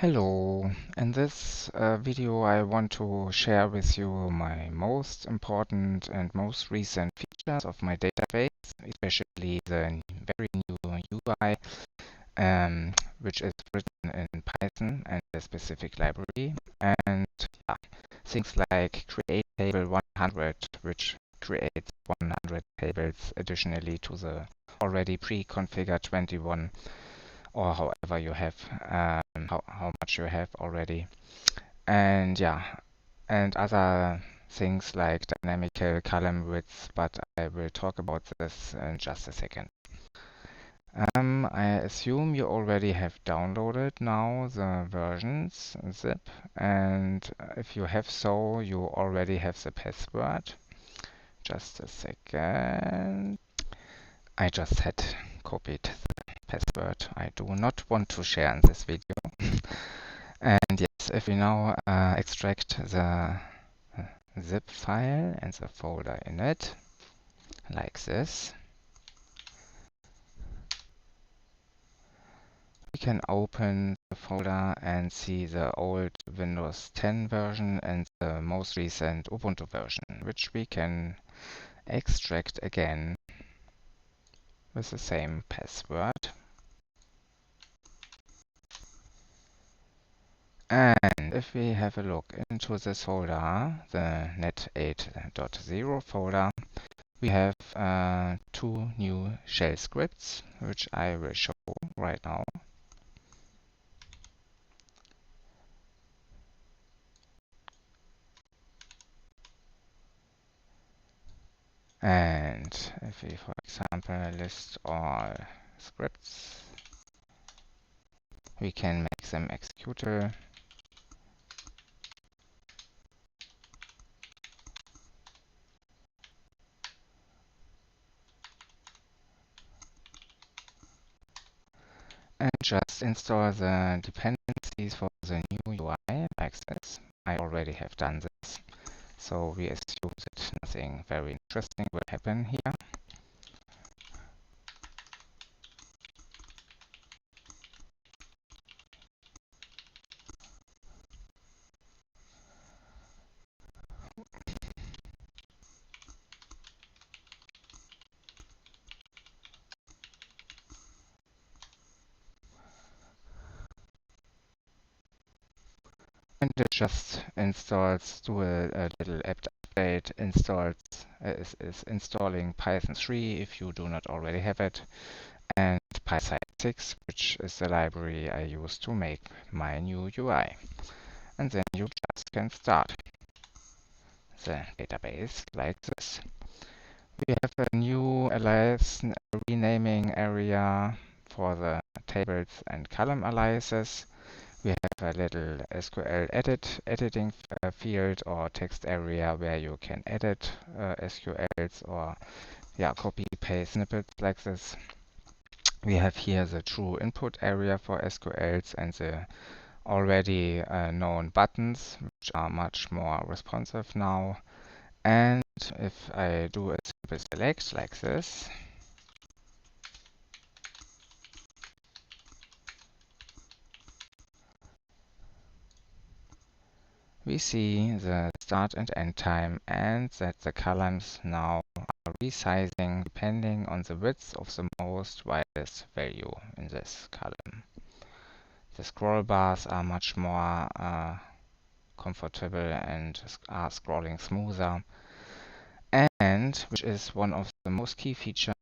Hello, in this video I want to share with you my most important and most recent features of my database, especially the very new UI, which is written in Python and a specific library, and things like create table 100, which creates 100 tables additionally to the already pre-configured 21, or however you have, how much you have already. And and other things like dynamical column width, but I will talk about this in just a second. I assume you already have downloaded now the versions zip, and if you have so, you already have the password. Just a second. I just had copied the password I do not want to share in this video. And yes, if we now extract the zip file and the folder in it, like this, we can open the folder and see the old Windows 10 version and the most recent Ubuntu version, which we can extract again with the same password. And if we have a look into this folder, the net 8.0 folder, we have two new shell scripts, which I will show right now. And if we, for example, list all scripts, we can make them executable. And just install the dependencies for the new UI like this. I already have done this, so we assume that nothing very interesting will happen here. And it just installs, do a little apt update, installs, is installing Python 3 if you do not already have it, and Python 6, which is the library I use to make my new UI. And then you just can start the database like this. We have a new alias renaming area for the tables and column aliases. We have a little SQL editing field or text area where you can edit SQLs or copy paste snippets like this. We have here the true input area for SQLs and the already known buttons, which are much more responsive now. And if I do a simple select like this, we see the start and end time and that the columns now are resizing depending on the width of the most widest value in this column. The scroll bars are much more comfortable and are scrolling smoother. And, which is one of the most key features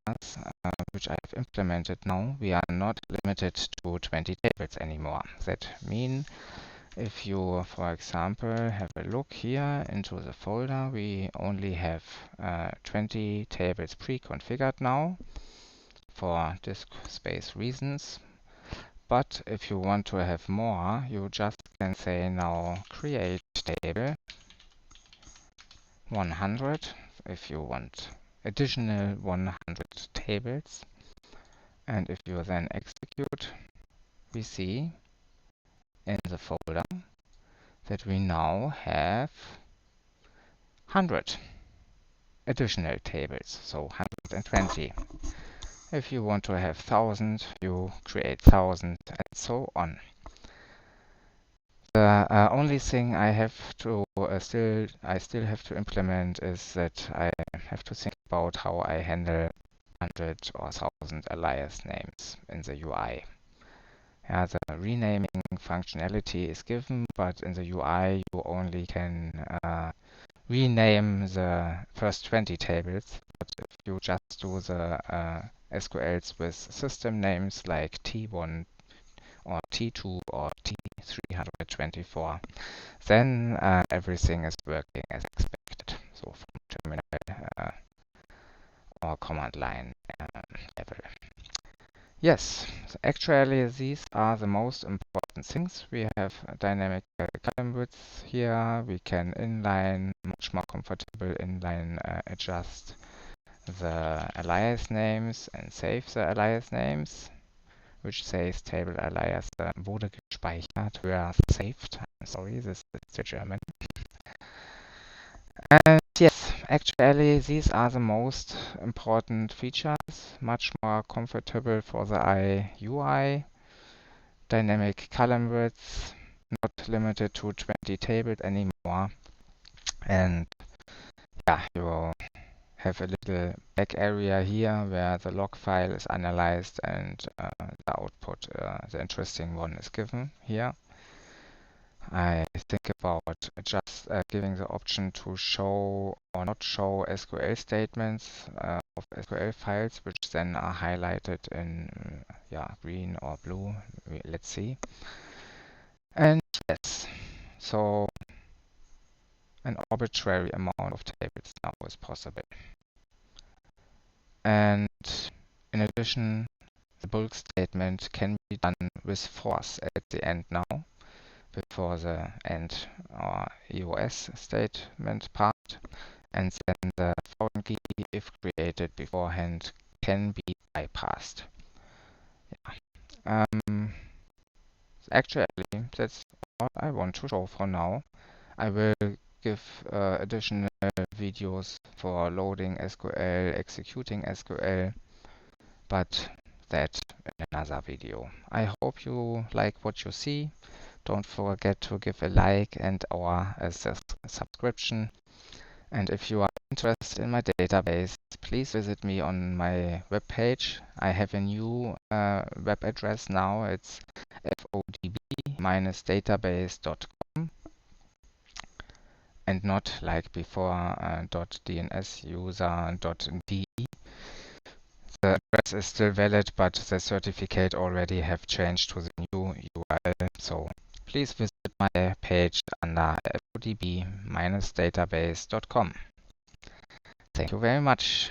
which I have implemented now, we are not limited to 20 tables anymore. That means if you, for example, have a look here into the folder, we only have 20 tables pre-configured now for disk space reasons. But if you want to have more, you just can say now create table 100 if you want additional 100 tables. And if you then execute, we see in the folder that we now have 100 additional tables, so 120. If you want to have 1000, you create 1000 and so on. The only thing I have to still have to implement is that I have to think about how I handle 100 or 1000 alias names in the UI. Yeah, the renaming functionality is given, but in the UI you only can rename the first 20 tables. But if you just do the SQLs with system names like T1 or T2 or T324, then everything is working as expected. So from terminal or command line level. Yes, so actually these are the most important things. We have a dynamic column width here. We can inline, much more comfortable inline adjust the alias names and save the alias names, which says table alias wurde gespeichert, were saved. I'm sorry, this is the German. And yes, actually these are the most important features, much more comfortable for the UI. Dynamic column width, not limited to 20 tables anymore. And yeah, you have a little back area here where the log file is analyzed and the output, the interesting one, is given here. I think about just giving the option to show or not show SQL statements of SQL files, which then are highlighted in green or blue. Let's see. And yes, so an arbitrary amount of tables now is possible. And in addition, the bulk statement can be done with force at the end now, before the end or EOS statement part, and then the foreign key, if created beforehand, can be bypassed. Yeah. Actually, that's all I want to show for now. I will give additional videos for loading SQL, executing SQL, but that in another video. I hope you like what you see. Don't forget to give a like and or a subscription. And if you are interested in my database, please visit me on my webpage. I have a new web address now. It's FODB-Database.com and not like before .dnsuser.de. The address is still valid, but the certificate already have changed to the new URL. So please visit my page under FODB-database.com. Thank you very much.